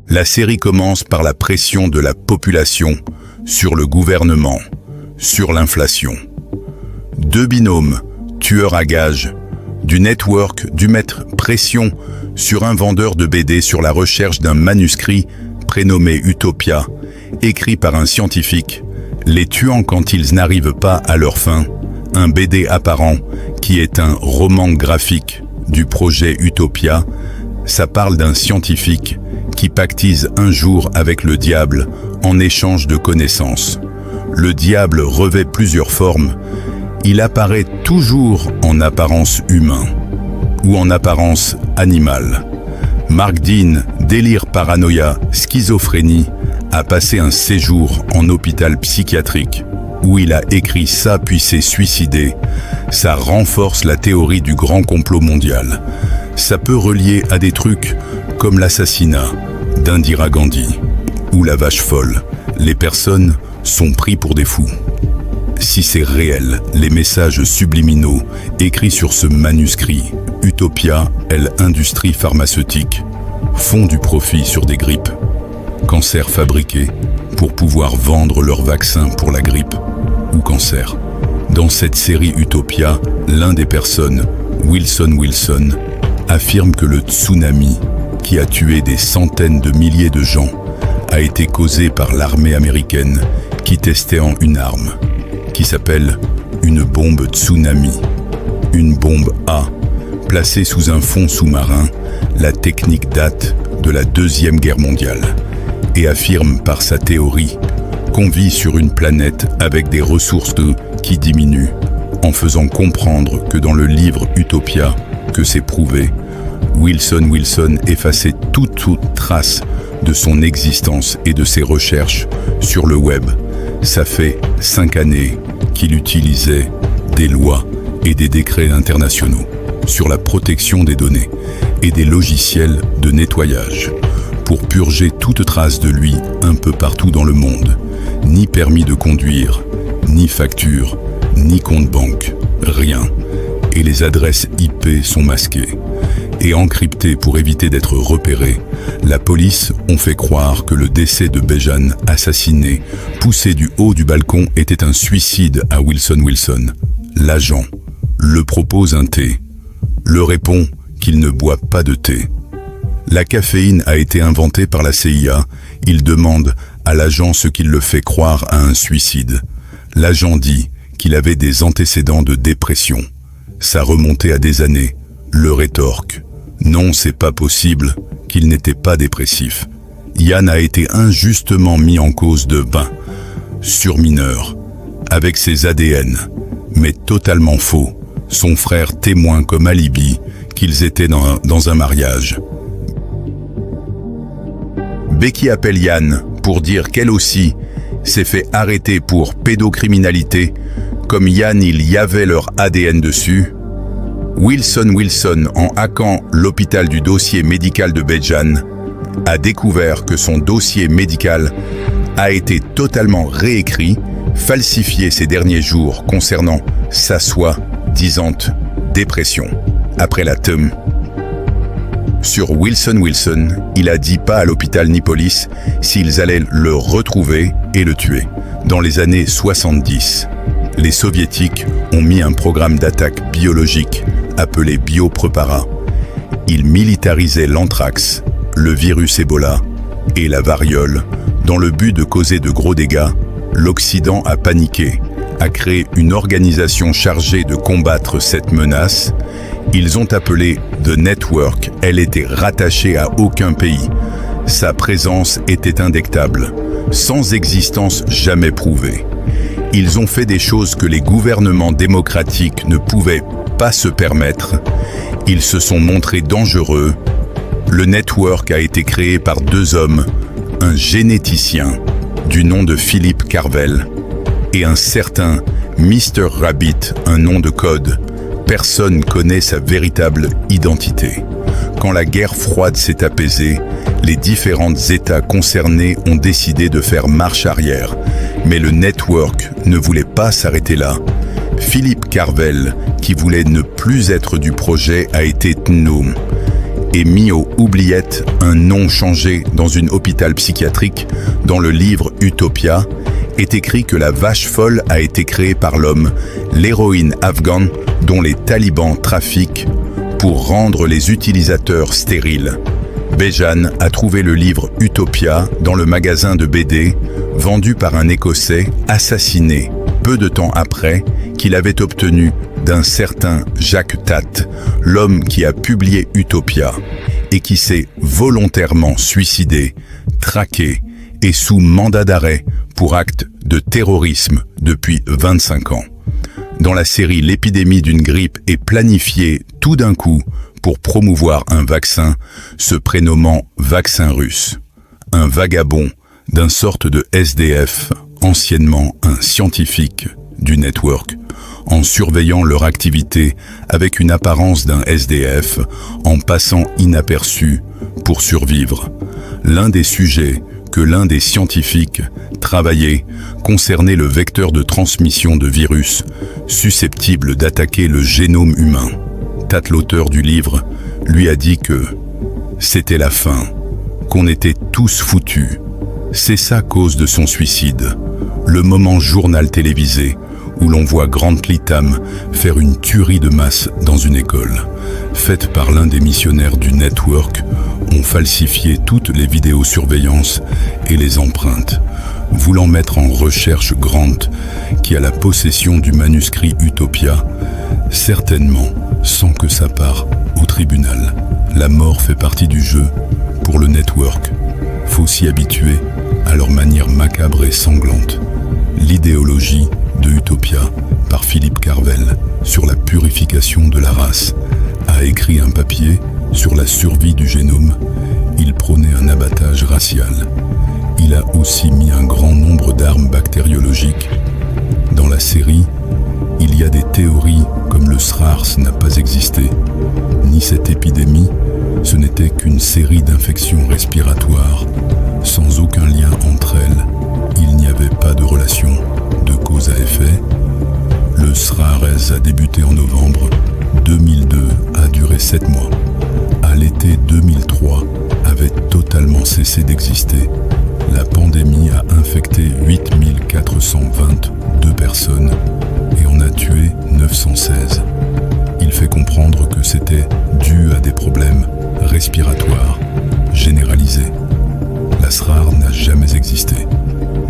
La série commence par la pression de la population sur le gouvernement, sur l'inflation. Deux binômes, tueurs à gages, du network du mettre pression sur un vendeur de BD sur la recherche d'un manuscrit prénommé Utopia, écrit par un scientifique, les tuant quand ils n'arrivent pas à leur fin, un BD apparent qui est un roman graphique du projet Utopia. Ça parle d'un scientifique qui pactise un jour avec le diable en échange de connaissances. Le diable revêt plusieurs formes. Il apparaît toujours en apparence humain ou en apparence animale. Mark Dean, délire, paranoïa, schizophrénie, a passé un séjour en hôpital psychiatrique où il a écrit ça puis s'est suicidé. Ça renforce la théorie du grand complot mondial. Ça peut relier à des trucs comme l'assassinat d'Indira Gandhi ou la vache folle. Les personnes sont pris pour des fous. Si c'est réel, les messages subliminaux écrits sur ce manuscrit, Utopia, l'industrie pharmaceutique, font du profit sur des grippes, cancers fabriqués pour pouvoir vendre leurs vaccins pour la grippe ou cancer. Dans cette série Utopia, l'un des personnes, Wilson, affirme que le tsunami qui a tué des centaines de milliers de gens a été causé par l'armée américaine qui testait en une arme qui s'appelle une bombe tsunami. Une bombe A, placée sous un fond sous-marin, la technique date de la Deuxième Guerre mondiale et affirme par sa théorie qu'on vit sur une planète avec des ressources qui diminuent, en faisant comprendre que dans le livre Utopia, que c'est prouvé, Wilson effaçait toute trace de son existence et de ses recherches sur le web. Ça fait 5 années qu'il utilisait des lois et des décrets internationaux sur la protection des données et des logiciels de nettoyage pour purger toute trace de lui un peu partout dans le monde. Ni permis de conduire, ni facture, ni compte banque, rien. Et les adresses IP sont masquées et encryptées pour éviter d'être repérées. La police ont fait croire que le décès de Bejan, assassiné, poussé du haut du balcon, était un suicide à Wilson. L'agent le propose un thé, le répond qu'il ne boit pas de thé. La caféine a été inventée par la CIA. Il demande à l'agent ce qui le fait croire à un suicide. L'agent dit qu'il avait des antécédents de dépression. Ça remontait à des années. Le rétorque: non, c'est pas possible, qu'il n'était pas dépressif. Yann a été injustement mis en cause de surmineur, avec ses ADN, mais totalement faux. Son frère témoin comme alibi qu'ils étaient dans un mariage. Becky appelle Yann pour dire qu'elle aussi s'est fait arrêter pour pédocriminalité. Comme Yann, il y avait leur ADN dessus. Wilson, en hackant l'hôpital du dossier médical de Bejan, a découvert que son dossier médical a été totalement réécrit, falsifié ces derniers jours concernant sa soi-disant dépression. Après la TEM. Sur Wilson, il a dit pas à l'hôpital ni police s'ils allaient le retrouver et le tuer. Dans les années 70, les soviétiques ont mis un programme d'attaque biologique appelé Bioprepara. Ils militarisaient l'anthrax, le virus Ebola et la variole dans le but de causer de gros dégâts. L'Occident a paniqué, a créé une organisation chargée de combattre cette menace. Ils ont appelé The Network. Elle était rattachée à aucun pays. Sa présence était indétectable, sans existence jamais prouvée. Ils ont fait des choses que les gouvernements démocratiques ne pouvaient pas se permettre. Ils se sont montrés dangereux. Le network a été créé par deux hommes, un généticien du nom de Philippe Carvel et un certain Mr. Rabbit, un nom de code. Personne connaît sa véritable identité. Quand la guerre froide s'est apaisée, les différents États concernés ont décidé de faire marche arrière. Mais le network ne voulait pas s'arrêter là. Philippe Carvel, qui voulait ne plus être du projet, a été nommé. et mis aux oubliettes, un nom changé dans une hôpital psychiatrique, dans le livre Utopia, est écrit que la vache folle a été créée par l'homme, l'héroïne afghane dont les talibans trafiquent pour rendre les utilisateurs stériles. Bejan a trouvé le livre Utopia dans le magasin de BD, vendu par un Écossais assassiné peu de temps après qu'il avait obtenu d'un certain Jacques Tat, l'homme qui a publié Utopia et qui s'est volontairement suicidé, traqué et sous mandat d'arrêt pour acte de terrorisme depuis 25 ans. Dans la série, l'épidémie d'une grippe est planifiée tout d'un coup pour promouvoir un vaccin se prénommant vaccin russe. Un vagabond d'un sorte de SDF, anciennement un scientifique du network, en surveillant leur activité avec une apparence d'un SDF, en passant inaperçu pour survivre. L'un des sujets que l'un des scientifiques travaillait concernait le vecteur de transmission de virus susceptible d'attaquer le génome humain. Tat, l'auteur du livre, lui a dit que c'était la fin, qu'on était tous foutus. C'est ça cause de son suicide. Le moment journal télévisé où l'on voit Grant Lytham faire une tuerie de masse dans une école. Faite par l'un des missionnaires du network, ont falsifié toutes les vidéosurveillances et les empreintes, voulant mettre en recherche Grant, qui a la possession du manuscrit Utopia, certainement sans que ça parte au tribunal. La mort fait partie du jeu pour le network. Faut s'y habituer à leur manière macabre et sanglante. L'idéologie de Utopia par Philippe Carvel sur la purification de la race a écrit un papier sur la survie du génome. Il prônait un abattage racial. Il a aussi mis un grand nombre d'armes bactériologiques. Dans la série, il y a des théories comme le SRAS n'a pas existé, ni cette épidémie, ce n'était qu'une série d'infections respiratoires, sans aucun lien entre elles. Il n'y avait pas de relation de cause à effet. Le SRAS a débuté en novembre 2002, a duré 7 mois. À l'été 2003, avait totalement cessé d'exister. La pandémie a infecté 8422 personnes et en a tué 916. Il fait comprendre que c'était dû à des problèmes respiratoires généralisés. La SRAS n'a jamais existé.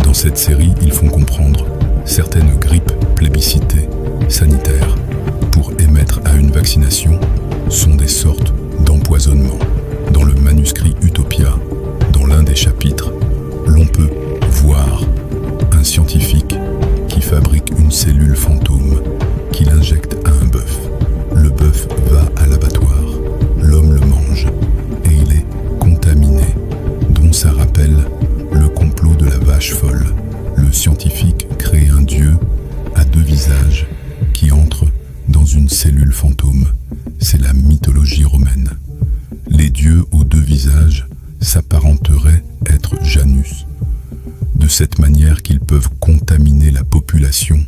Dans cette série, ils font comprendre certaines grippes plébiscitées sanitaires pour émettre à une vaccination sont des sortes d'empoisonnement. Dans le manuscrit Utopia, dans l'un des chapitres, l'on peut voir un scientifique qui fabrique une cellule fantôme qu'il injecte à un bœuf. Le bœuf va à l'abattoir, l'homme le mange et il est contaminé, dont ça rappelle le complot de la vache folle. Le scientifique crée un dieu à 2 visages qui entre dans une cellule fantôme. C'est la mythologie romaine. Les dieux aux 2 visages s'apparenteraient être Janus, de cette manière qu'ils peuvent contaminer la population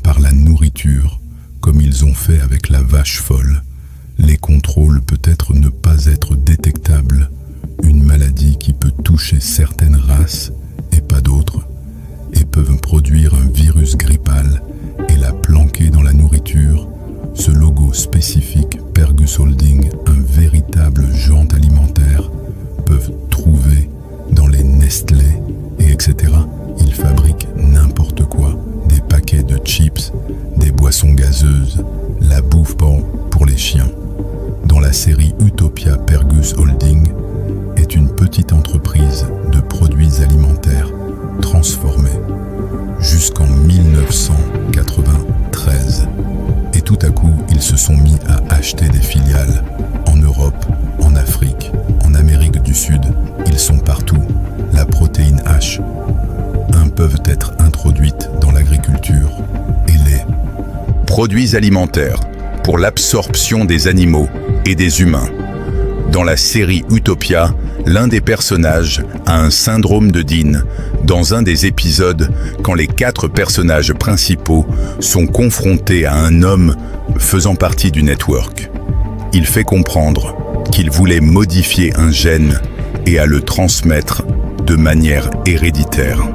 par la nourriture, comme ils ont fait avec la vache folle. Les contrôles peut-être ne pas être détectables, une maladie qui peut toucher certaines races et pas d'autres, et peuvent produire un virus grippal et la planquer dans la nourriture. Ce logo spécifique Pergus Holding, un véritable géant alimentaire, peuvent trouver dans les Nestlé et etc. Ils fabriquent n'importe quoi, des paquets de chips, des boissons gazeuses, la bouffe pour les chiens. Dans la série Utopia, Pergus Holding est une petite entreprise de produits alimentaires transformés jusqu'en 1993. Et tout à coup, ils se sont mis à acheter des filiales en Europe, en Afrique, en Amérique du Sud. Ils sont partout. La protéine H peuvent être introduites dans l'agriculture et les produits alimentaires pour l'absorption des animaux et des humains. Dans la série Utopia, l'un des personnages a un syndrome de Dean dans un des épisodes quand les 4 personnages principaux sont confrontés à un homme faisant partie du network. Il fait comprendre qu'ils voulaient modifier un gène et à le transmettre de manière héréditaire.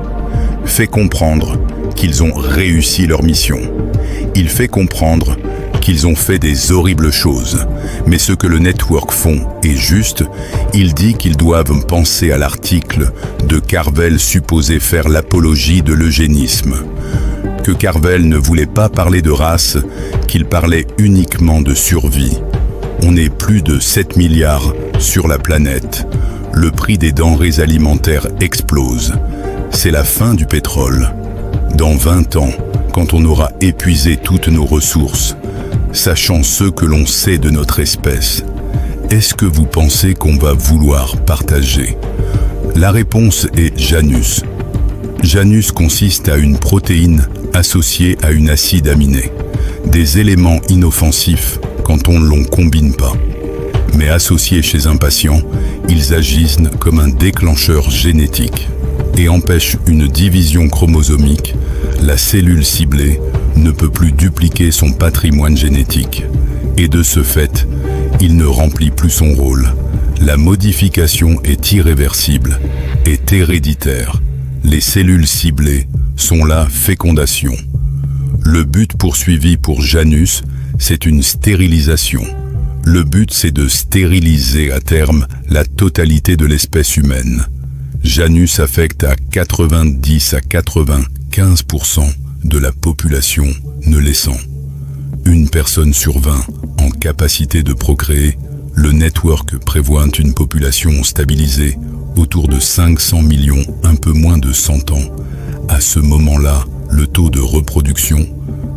Fait comprendre qu'ils ont réussi leur mission. Il fait comprendre qu'ils ont fait des horribles choses. Mais ce que le network font est juste. Il dit qu'ils doivent penser à l'article de Carvel supposé faire l'apologie de l'eugénisme. Que Carvel ne voulait pas parler de race, qu'il parlait uniquement de survie. On est plus de 7 milliards sur la planète. Le prix des denrées alimentaires explose. C'est la fin du pétrole. Dans 20 ans, quand on aura épuisé toutes nos ressources, sachant ce que l'on sait de notre espèce, est-ce que vous pensez qu'on va vouloir partager? La réponse est Janus. Janus consiste à une protéine associée à une acide aminé. Des éléments inoffensifs quand on ne l'on combine pas. Mais associés chez un patient, ils agissent comme un déclencheur génétique et empêchent une division chromosomique. La cellule ciblée ne peut plus dupliquer son patrimoine génétique. Et de ce fait, il ne remplit plus son rôle. La modification est irréversible, est héréditaire. Les cellules ciblées sont la fécondation. Le but poursuivi pour Janus, c'est une stérilisation. Le but, c'est de stériliser à terme la totalité de l'espèce humaine. Janus affecte à 90 à 95% de la population, ne laissant une personne sur 20 en capacité de procréer. Le network prévoit une population stabilisée autour de 500 millions, un peu moins de 100 ans. À ce moment-là, le taux de reproduction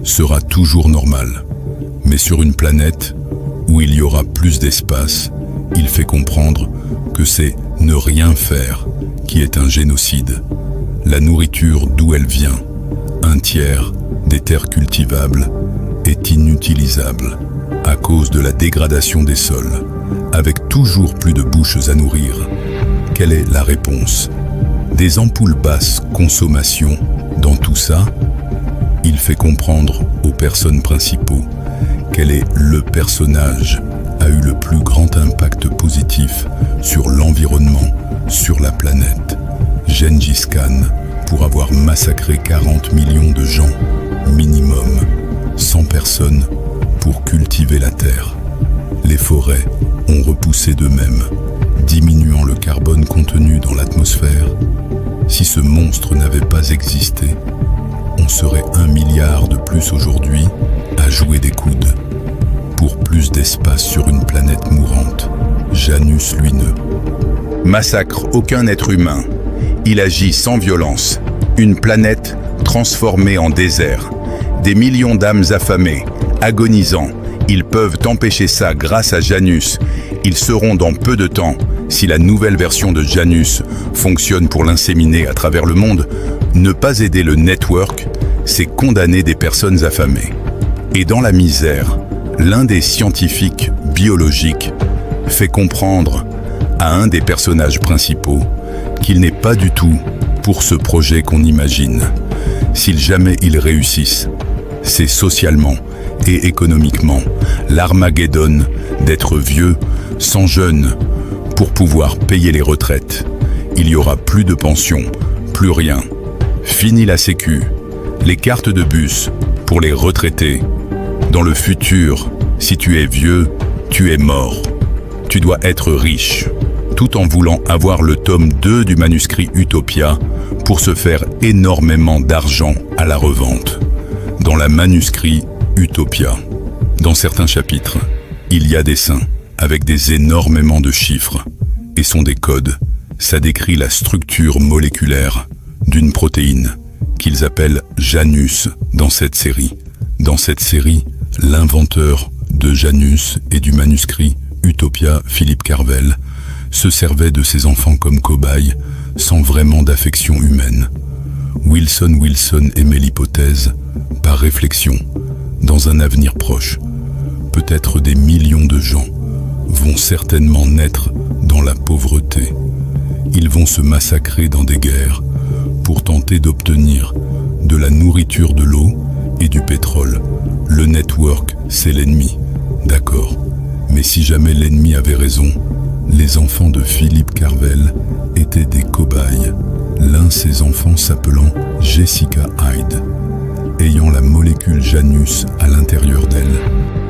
sera toujours normal. Mais sur une planète où il y aura plus d'espace, il fait comprendre que c'est ne rien faire qui est un génocide. La nourriture d'où elle vient, un tiers des terres cultivables, est inutilisable à cause de la dégradation des sols, avec toujours plus de bouches à nourrir. Quelle est la réponse? Des ampoules basse consommation dans tout ça? Il fait comprendre aux personnes principaux quel est le personnage a eu le plus grand impact positif sur l'environnement, sur la planète. Gengis Khan, pour avoir massacré 40 millions de gens, minimum, 100 personnes, pour cultiver la terre. Les forêts ont repoussé d'eux-mêmes, diminuant le carbone contenu dans l'atmosphère. Si ce monstre n'avait pas existé, on serait 1 milliard de plus aujourd'hui à jouer des coudes. Pour plus d'espace sur une planète mourante, Janus lui ne massacre aucun être humain. Il agit sans violence. Une planète transformée en désert. Des millions d'âmes affamées, agonisant. Ils peuvent empêcher ça grâce à Janus. Ils seront dans peu de temps, si la nouvelle version de Janus fonctionne pour l'inséminer à travers le monde. Ne pas aider le network, c'est condamner des personnes affamées. Et dans la misère, l'un des scientifiques biologiques fait comprendre à un des personnages principaux qu'il n'est pas du tout pour ce projet qu'on imagine. S'ils jamais ils réussissent, c'est socialement et économiquement l'Armageddon d'être vieux, sans jeunes, pour pouvoir payer les retraites. Il y aura plus de pension, plus rien. Fini la sécu, les cartes de bus pour les retraités. Dans le futur, si tu es vieux, tu es mort. Tu dois être riche, tout en voulant avoir le tome 2 du manuscrit Utopia pour se faire énormément d'argent à la revente. Dans la manuscrit Utopia, dans certains chapitres, il y a des seins avec des énormément de chiffres et sont des codes. Ça décrit la structure moléculaire d'une protéine qu'ils appellent Janus dans cette série. Dans cette série, l'inventeur de Janus et du manuscrit Utopia, Philippe Carvel, se servait de ses enfants comme cobayes, sans vraiment d'affection humaine. Wilson émet l'hypothèse, par réflexion, dans un avenir proche, peut-être des millions de gens vont certainement naître dans la pauvreté. Ils vont se massacrer dans des guerres pour tenter d'obtenir de la nourriture, de l'eau et du pétrole. Le network, c'est l'ennemi, d'accord. Mais si jamais l'ennemi avait raison, les enfants de Philippe Carvel étaient des cobayes, l'un ses enfants s'appelant Jessica Hyde, ayant la molécule Janus à l'intérieur d'elle.